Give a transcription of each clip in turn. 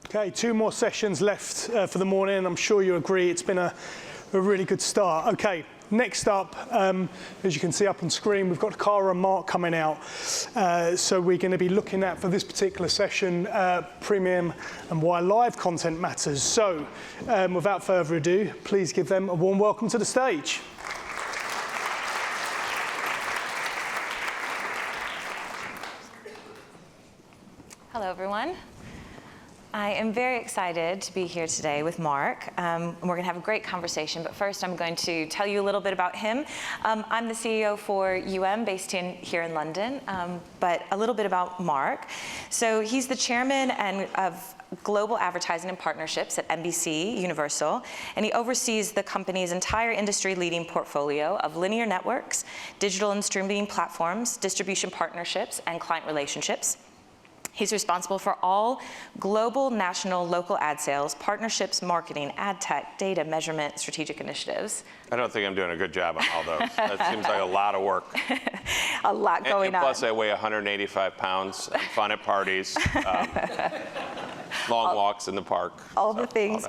Okay, 2 more sessions left for the morning. I'm sure you agree it's been a really good start. Okay, next up, as you can see up on screen, we've got Cara and Mark coming out. So we're going to be looking at, for this particular session, premium and why live content matters. So without further ado, please give them a warm welcome to the stage. Hello, everyone. I am very excited to be here today with Mark. And we're going to have a great conversation, but first I'm going to tell you a little bit about him. I'm the CEO for based here in London, but a little bit about Mark. So he's the chairman of global advertising and partnerships at NBCUniversal, and he oversees the company's entire industry-leading portfolio of linear networks, digital and streaming platforms, distribution partnerships, and client relationships. He's responsible for all global, national, local ad sales, partnerships, marketing, ad tech, data, measurement, strategic initiatives. I don't think I'm doing a good job on all those. That seems like a lot of work. A lot going on. Plus, I weigh 185 pounds, I'm fun at parties, long walks in the park. All the things.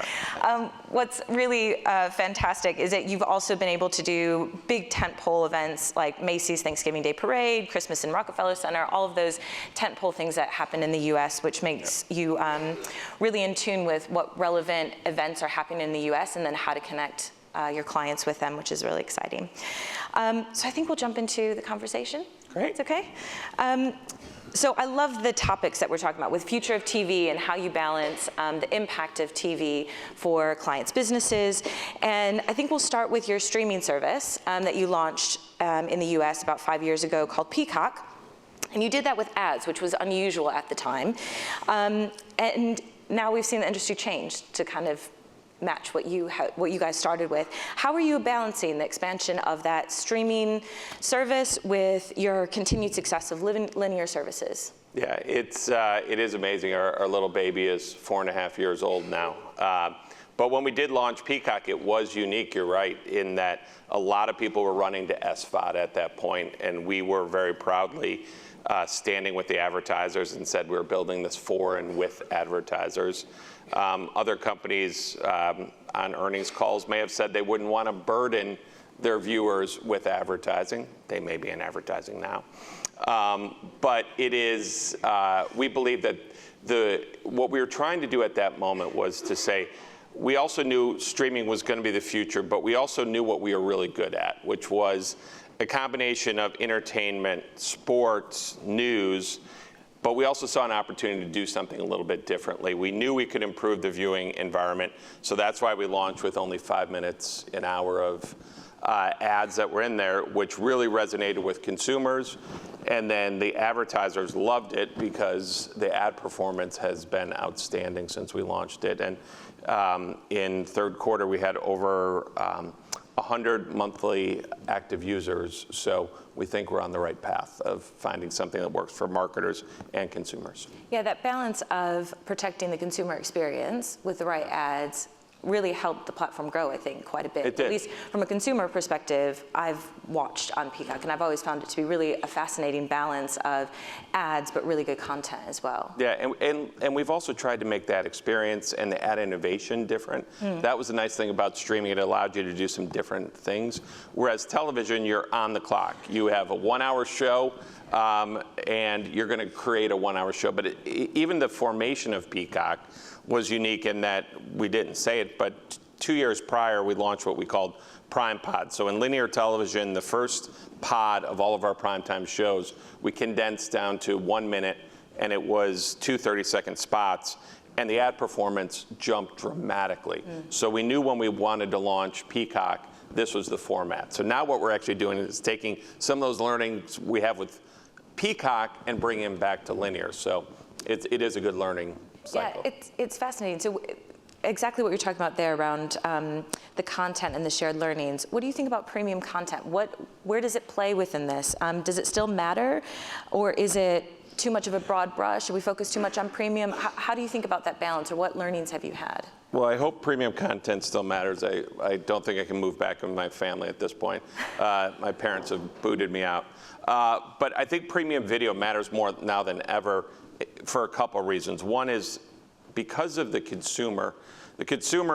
What's really fantastic is that you've also been able to do big tentpole events like Macy's Thanksgiving Day Parade, Christmas in Rockefeller Center, all of those tentpole things that happen in the US, which makes you really in tune with what relevant events are happening in the US and then how to connect your clients with them, which is really exciting. So I think we'll jump into the conversation. Great. It's okay. So I love the topics that we're talking about with future of TV and how you balance the impact of TV for clients' businesses. And I think we'll start with your streaming service that you launched in the US about 5 years ago called Peacock. And you did that with ads, which was unusual at the time. And now we've seen the industry change to kind of match what you guys started with. How are you balancing the expansion of that streaming service with your continued success of linear services? Yeah, it is amazing. Our little baby is 4.5 years old now. But when we did launch Peacock, it was unique, you're right, in that a lot of people were running to SVOD at that point, and we were very proudly standing with the advertisers and said we were building this for and with advertisers. Other companies on earnings calls may have said they wouldn't want to burden their viewers with advertising. They may be in advertising now. But it is, we believe that what we were trying to do at that moment was to say, we also knew streaming was going to be the future, but we also knew what we were really good at, which was a combination of entertainment, sports, news, but we also saw an opportunity to do something a little bit differently. We knew we could improve the viewing environment, so that's why we launched with only 5 minutes an hour of ads that were in there, which really resonated with consumers. And then the advertisers loved it because the ad performance has been outstanding since we launched it. And in third quarter, we had over 100 monthly active users, so we think we're on the right path of finding something that works for marketers and consumers. Yeah, that balance of protecting the consumer experience with the right ads really helped the platform grow, I think, quite a bit. It did. At least from a consumer perspective, I've watched on Peacock, and I've always found it to be really a fascinating balance of ads, but really good content as well. Yeah, and we've also tried to make that experience and the ad innovation different. That was the nice thing about streaming. It allowed you to do some different things. Whereas television, you're on the clock. You have a 1-hour show, and you're going to create a 1-hour show. But even the formation of Peacock was unique in that we didn't say it, but 2 years prior, we launched what we called Prime Pod. So in linear television, the first pod of all of our primetime shows, we condensed down to 1 minute, and it was 2 30-second spots, and the ad performance jumped dramatically. So we knew when we wanted to launch Peacock, this was the format. So now what we're actually doing is taking some of those learnings we have with Peacock and bringing them back to linear. So it is a good learning cycle. Yeah, it's fascinating. So exactly what you're talking about there around the content and the shared learnings. What do you think about premium content? Where does it play within this? Does it still matter, or is it too much of a broad brush? Should we focus too much on premium? How do you think about that balance, or what learnings have you had? Well, I hope premium content still matters. I don't think I can move back with my family at this point. My parents have booted me out. But I think premium video matters more now than ever for a couple of reasons. One is because of the consumer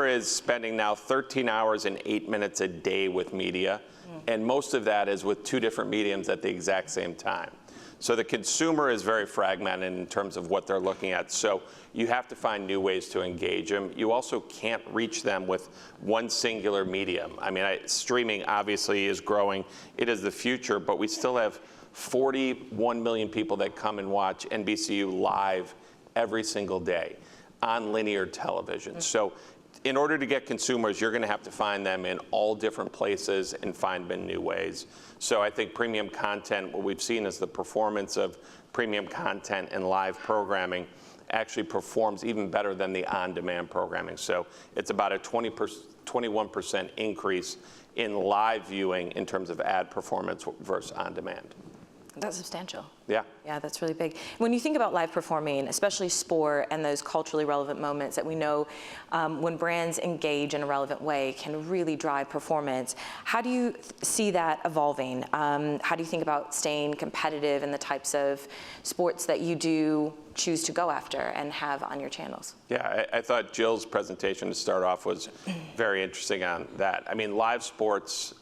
is spending now 13 hours and 8 minutes a day with media, and most of that is with 2 different mediums at the exact same time. So the consumer is very fragmented in terms of what they're looking at. So you have to find new ways to engage them. You also can't reach them with one singular medium. I mean, streaming obviously is growing. It is the future, but we still have 41 million people that come and watch NBCU live every single day on linear television. So in order to get consumers, you're going to have to find them in all different places and find them in new ways. So I think premium content, what we've seen is the performance of premium content and live programming actually performs even better than the on-demand programming. So it's about a 21% increase in live viewing in terms of ad performance versus on-demand. That's substantial. Yeah. Yeah, that's really big. When you think about live performing, especially sport and those culturally relevant moments that we know when brands engage in a relevant way can really drive performance, how do you see that evolving? How do you think about staying competitive in the types of sports that you do choose to go after and have on your channels? Yeah, I thought Jill's presentation to start off was very interesting on that. I mean, live sports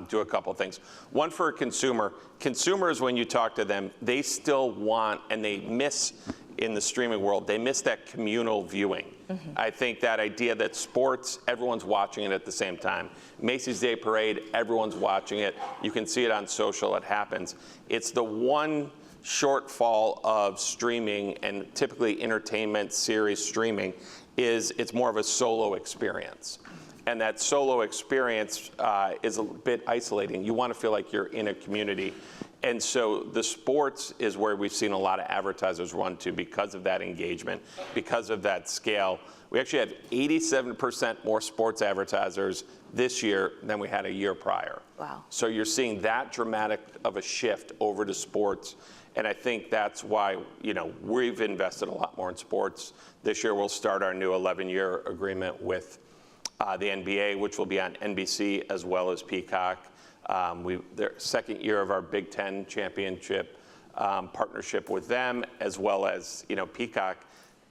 do a couple of things. One, for a consumer, consumers, when you talk to them, they still want, and they miss in the streaming world, they miss that communal viewing. I think that idea that sports, everyone's watching it at the same time. Macy's Day Parade, everyone's watching it. You can see it on social, it happens. It's the one shortfall of streaming, and typically entertainment series streaming, is it's more of a solo experience. And that solo experience is a bit isolating. You want to feel like you're in a community. And so the sports is where we've seen a lot of advertisers run to because of that engagement, because of that scale. We actually have 87% more sports advertisers this year than we had a year prior. Wow. So you're seeing that dramatic of a shift over to sports. And I think that's why, you know, we've invested a lot more in sports. This year we'll start our new 11-year agreement with the NBA, which will be on NBC as well as Peacock. The second year of our Big Ten championship partnership with them, as well as, you know, Peacock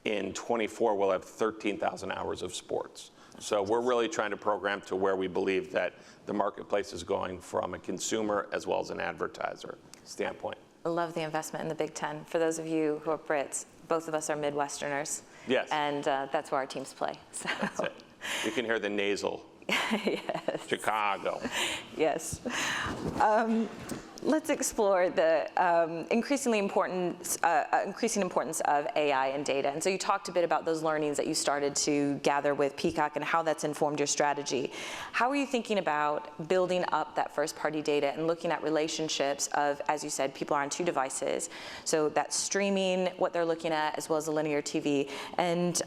in 24 will have 13,000 hours of sports. So we're really trying to program to where we believe that the marketplace is going from a consumer as well as an advertiser standpoint. I love the investment in the Big Ten. For those of you who are Brits, both of us are Midwesterners. Yes. And that's where our teams play. So. That's it. You can hear the nasal. Yes. Chicago. Yes. Let's explore the increasing importance of AI and data. And so you talked a bit about those learnings that you started to gather with Peacock and how that's informed your strategy. How are you thinking about building up that first-party data and looking at relationships of, as you said, people are on 2 devices, so that's streaming, what they're looking at, as well as the linear TV. And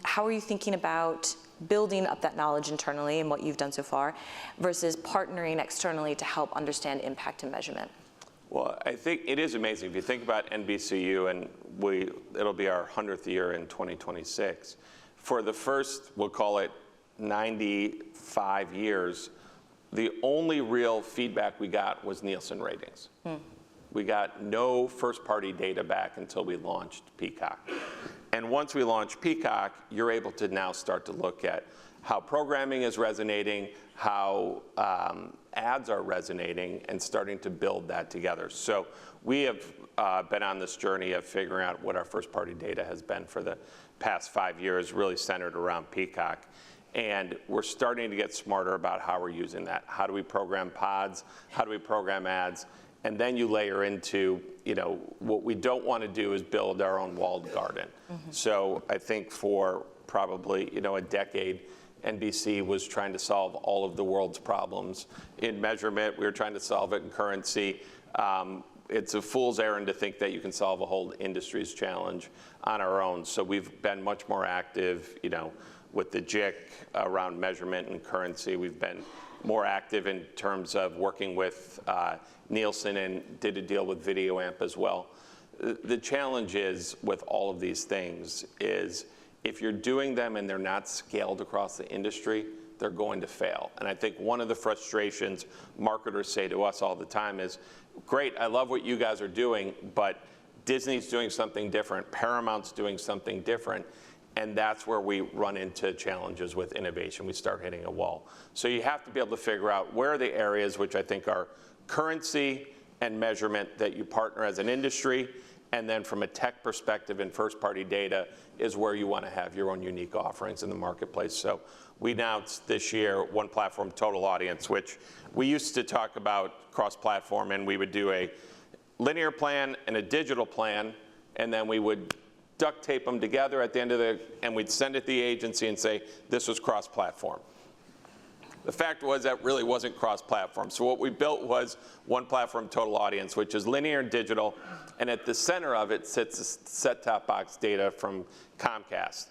how are you thinking about building up that knowledge internally and what you've done so far versus partnering externally to help understand impact and measurement? Well, I think it is amazing. If you think about NBCU, and it'll be our 100th year in 2026. For the first, we'll call it 95 years, the only real feedback we got was Nielsen ratings. We got no first-party data back until we launched Peacock. And once we launched Peacock, you're able to now start to look at how programming is resonating, how ads are resonating, and starting to build that together. So we have been on this journey of figuring out what our first-party data has been for the past 5 years, really centered around Peacock. And we're starting to get smarter about how we're using that. How do we program pods? How do we program ads? And then you layer into, you know, what we don't want to do is build our own walled garden. So I think for probably, you know, a decade, NBC was trying to solve all of the world's problems. In measurement, we were trying to solve it in currency. It's a fool's errand to think that you can solve a whole industry's challenge on our own. So we've been much more active, you know, with the JIC around measurement and currency. We've been more active in terms of working with Nielsen, and did a deal with Video Amp as well. The challenge is with all of these things is if you're doing them and they're not scaled across the industry, they're going to fail. And I think one of the frustrations marketers say to us all the time is, great, I love what you guys are doing, but Disney's doing something different, Paramount's doing something different. And that's where we run into challenges with innovation. We start hitting a wall. So you have to be able to figure out where are the areas which I think are currency and measurement that you partner as an industry, and then from a tech perspective and first-party data is where you want to have your own unique offerings in the marketplace. So we announced this year One Platform Total Audience, which we used to talk about cross-platform, and we would do a linear plan and a digital plan, and then we would duct tape them together at the end of and we'd send it to the agency and say, this was cross-platform. The fact was that really wasn't cross-platform. So what we built was One Platform Total Audience, which is linear and digital, and at the center of it sits set-top box data from Comcast.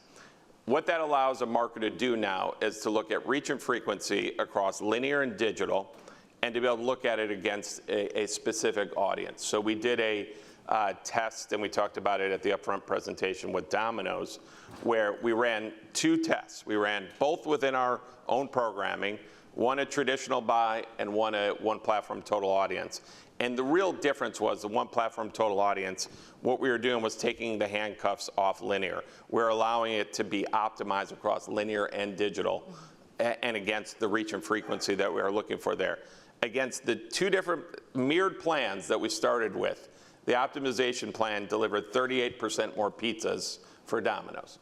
What that allows a marketer to do now is to look at reach and frequency across linear and digital, and to be able to look at it against a specific audience. So we did a test, and we talked about it at the upfront presentation with Domino's, where we ran 2 tests. We ran both within our own programming, one a traditional buy and one a One Platform Total Audience. And the real difference was the One Platform Total Audience, what we were doing was taking the handcuffs off linear. We're allowing it to be optimized across linear and digital, and against the reach and frequency that we are looking for there. Against the 2 different mirrored plans that we started with, the optimization plan delivered 38% more pizzas for Domino's.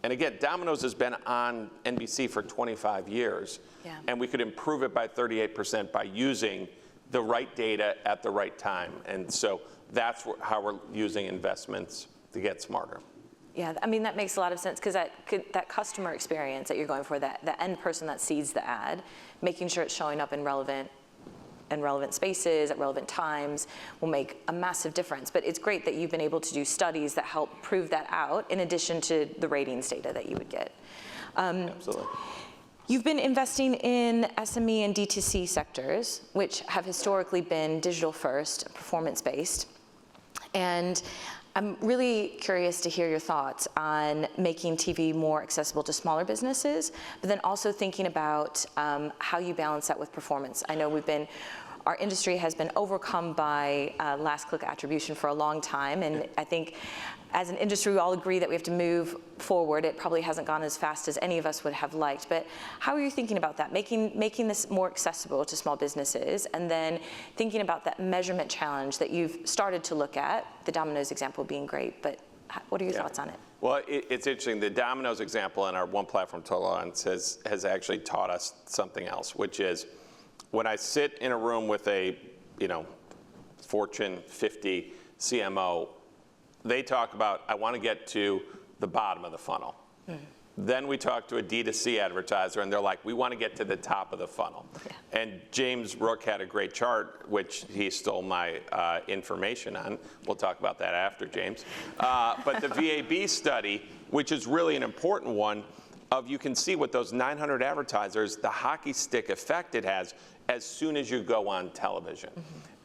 And again, Domino's has been on NBC for 25 years, and we could improve it by 38% by using the right data at the right time. And so that's how we're using investments to get smarter. Yeah, I mean, that makes a lot of sense, because that customer experience that you're going for, the end person that sees the ad, making sure it's showing up in relevant spaces at relevant times will make a massive difference. But it's great that you've been able to do studies that help prove that out, in addition to the ratings data that you would get. Absolutely. You've been investing in SME and D2C sectors, which have historically been digital first, performance based. And I'm really curious to hear your thoughts on making TV more accessible to smaller businesses, but then also thinking about how you balance that with performance. I know our industry has been overcome by last click attribution for a long time, and I think as an industry we all agree that we have to move forward. It probably hasn't gone as fast as any of us would have liked, but how are you thinking about that, making this more accessible to small businesses, and then thinking about that measurement challenge that you've started to look at, the Domino's example being great, but what are your thoughts on it? Well, it's interesting. The Domino's example in our One Platform Total Audience has actually taught us something else, which is when I sit in a room with a Fortune 50 CMO, they talk about, I want to get to the bottom of the funnel. Then we talk to a D2C advertiser, and they're like, we want to get to the top of the funnel. And James Rook had a great chart, which he stole my information on. We'll talk about that after, James. But the VAB study, which is really an important one, you can see with those 900 advertisers, the hockey stick effect it has as soon as you go on television.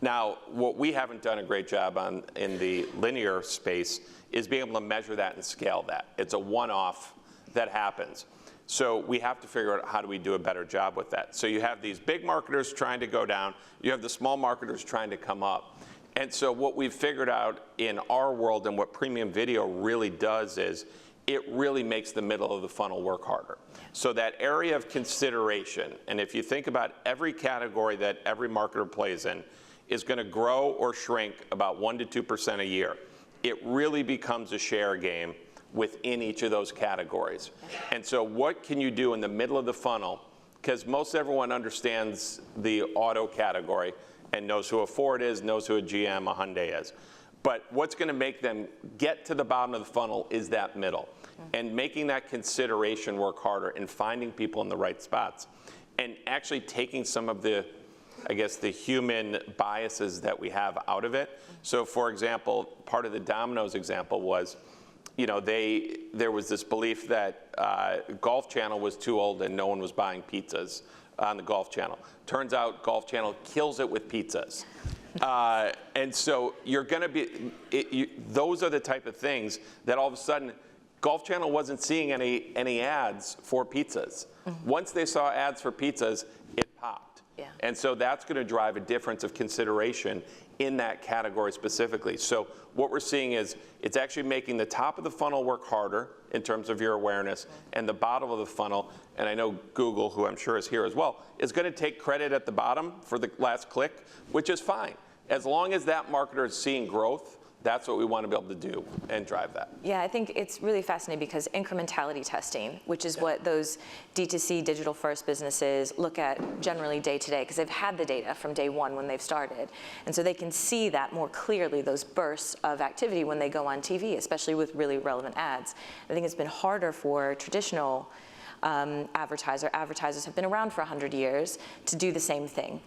Now, what we haven't done a great job on in the linear space is being able to measure that and scale that. It's a one-off that happens. So we have to figure out how do we do a better job with that. So you have these big marketers trying to go down, you have the small marketers trying to come up. And so what we've figured out in our world, and what premium video really does, is it really makes the middle of the funnel work harder. So that area of consideration, and if you think about every category that every marketer plays in, is going to grow or shrink about 1% to 2% a year. It really becomes a share game within each of those categories. And so what can you do in the middle of the funnel? Because most everyone understands the auto category and knows who a Ford is, knows who a GM, a Hyundai is. But what's going to make them get to the bottom of the funnel is that middle. And making that consideration work harder, and finding people in the right spots, and actually taking some of the, I guess, the human biases that we have out of it. So for example, part of the Domino's example was, there was this belief that Golf Channel was too old and no one was buying pizzas on the Golf Channel. Turns out Golf Channel kills it with pizzas. And so you're going to be, those are the type of things that all of a sudden, Golf Channel wasn't seeing any ads for pizzas. Once they saw ads for pizzas, it popped. Yeah. And so that's going to drive a difference of consideration in that category specifically. So what we're seeing is it's actually making the top of the funnel work harder in terms of your awareness, and the bottom of the funnel, and I know Google, who I'm sure is here as well, is going to take credit at the bottom for the last click, which is fine. As long as that marketer is seeing growth, that's what we want to be able to do and drive that. Yeah, I think it's really fascinating because incrementality testing, which is what those D2C digital first businesses look at generally day to day, because they've had the data from day one when they've started. And so they can see that more clearly, those bursts of activity when they go on TV, especially with really relevant ads. I think it's been harder for traditional advertisers have been around for 100 years to do the same thing.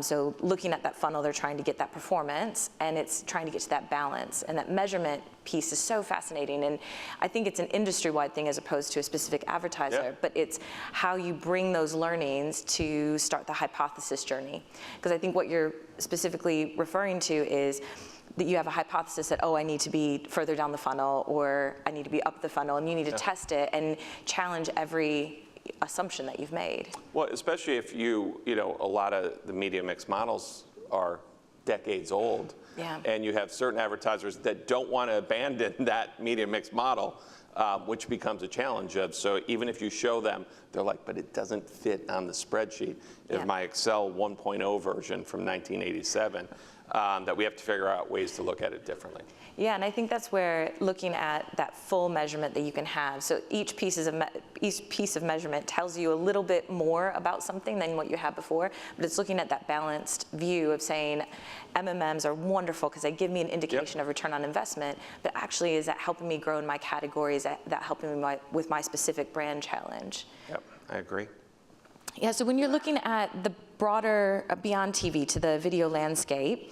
So looking at that funnel, they're trying to get that performance, and it's trying to get to that balance. And that measurement piece is so fascinating. And I think it's an industry-wide thing as opposed to a specific advertiser, but it's how you bring those learnings to start the hypothesis journey. Because I think what you're specifically referring to is that you have a hypothesis that, oh, I need to be further down the funnel, or I need to be up the funnel, and you need to test it and challenge every assumption that you've made. Well, especially if you know, a lot of the media mix models are decades old, and you have certain advertisers that don't want to abandon that media mix model, which becomes a challenge of, so even if you show them, they're like, but it doesn't fit on the spreadsheet. My Excel 1.0 version from 1987. That we have to figure out ways to look at it differently. Yeah, and I think that's where looking at that full measurement that you can have. So each piece of measurement tells you a little bit more about something than what you had before, but it's looking at that balanced view of saying MMMs are wonderful because they give me an indication of return on investment, but actually is that helping me grow in my category? Is that helping me with my specific brand challenge? Yep, I agree. Yeah, so when you're looking at the broader beyond TV to the video landscape,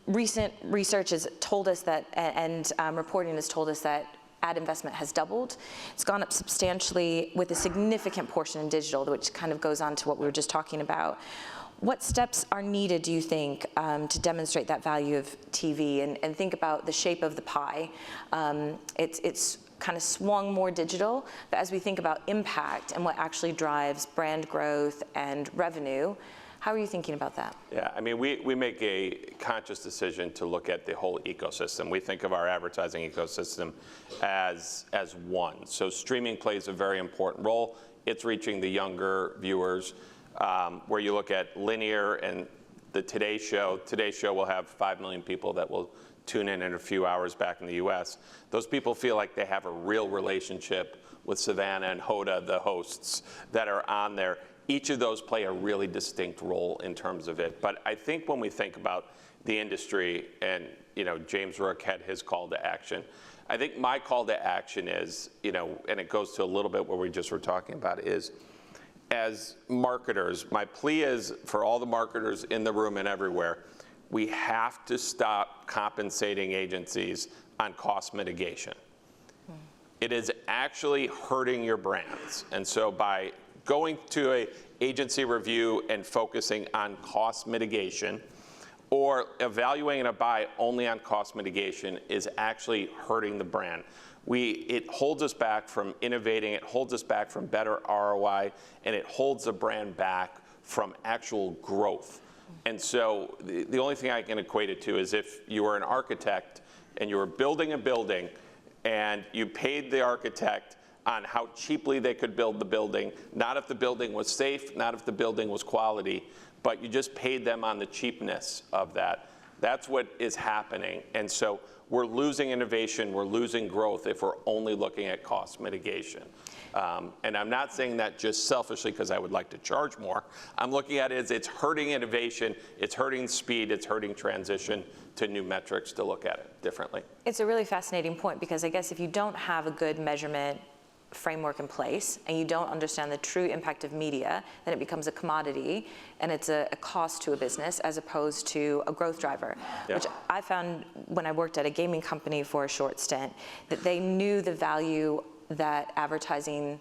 recent research has told us that, and reporting has told us that ad investment has doubled. It's gone up substantially with a significant portion in digital, which kind of goes on to what we were just talking about. What steps are needed, do you think, to demonstrate that value of TV and think about the shape of the pie? It's kind of swung more digital, but as we think about impact and what actually drives brand growth and revenue, how are you thinking about that? Yeah, I mean, we make a conscious decision to look at the whole ecosystem. We think of our advertising ecosystem as one. So streaming plays a very important role. It's reaching the younger viewers, where you look at linear and the Today Show. Today Show will have 5 million people that will tune in a few hours back in the US. Those people feel like they have a real relationship with Savannah and Hoda, the hosts that are on there. Each of those play a really distinct role in terms of it. But I think when we think about the industry, and you know, James Rook had his call to action, I think my call to action is, you know, and it goes to a little bit what we just were talking about, is as marketers, my plea is for all the marketers in the room and everywhere, we have to stop compensating agencies on cost mitigation. It is actually hurting your brands. And so by going to an agency review and focusing on cost mitigation, or evaluating a buy only on cost mitigation, is actually hurting the brand. It holds us back from innovating, it holds us back from better ROI, and it holds the brand back from actual growth. And so the only thing I can equate it to is if you were an architect and you were building a building and you paid the architect on how cheaply they could build the building, not if the building was safe, not if the building was quality, but you just paid them on the cheapness of that. That's what is happening. And so we're losing innovation, we're losing growth if we're only looking at cost mitigation. And I'm not saying that just selfishly because I would like to charge more. I'm looking at it as it's hurting innovation, it's hurting speed, it's hurting transition to new metrics to look at it differently. It's a really fascinating point because I guess if you don't have a good measurement framework in place and you don't understand the true impact of media, then it becomes a commodity and it's a cost to a business as opposed to a growth driver, which I found when I worked at a gaming company for a short stint, that they knew the value that advertising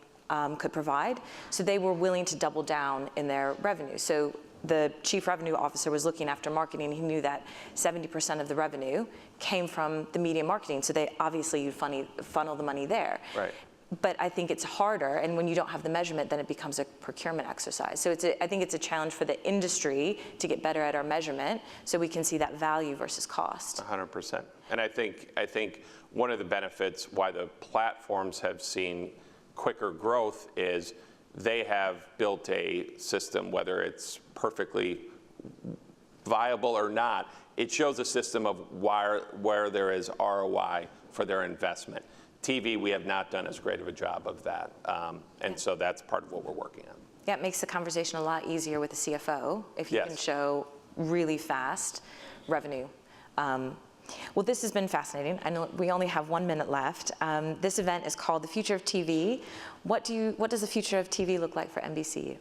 could provide, so they were willing to double down in their revenue. So the chief revenue officer was looking after marketing. He knew that 70% of the revenue came from the media marketing, so they obviously funnel the money there. Right. but I think it's harder, and when you don't have the measurement, then it becomes a procurement exercise. So I think it's a challenge for the industry to get better at our measurement so we can see that value versus cost. 100%. And I think one of the benefits why the platforms have seen quicker growth is they have built a system, whether it's perfectly viable or not, it shows a system of where there is ROI for their investment. TV, we have not done as great of a job of that. And so that's part of what we're working on. Yeah, it makes the conversation a lot easier with the CFO if you Yes. can show really fast revenue. Well, this has been fascinating. I know we only have 1 minute left. This event is called The Future of TV. What does the future of TV look like for NBCU?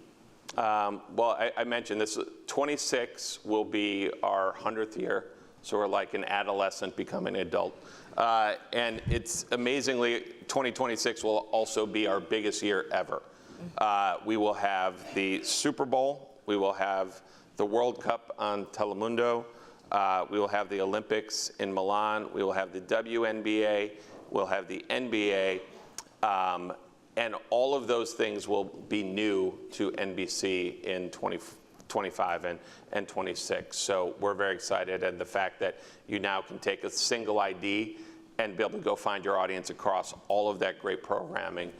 Well, I mentioned this, 26 will be our 100th year. So we're like an adolescent becoming an adult. And it's amazingly, 2026 will also be our biggest year ever. We will have the Super Bowl. We will have the World Cup on Telemundo. We will have the Olympics in Milan. We will have the WNBA. We'll have the NBA. And all of those things will be new to NBC in 2025 and 26. So we're very excited. And the fact that you now can take a single ID and be able to go find your audience across all of that great programming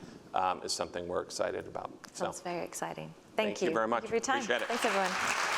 is something we're excited about. Sounds very exciting. Thank you very much. Thank you for your time. Appreciate it. Thanks, everyone.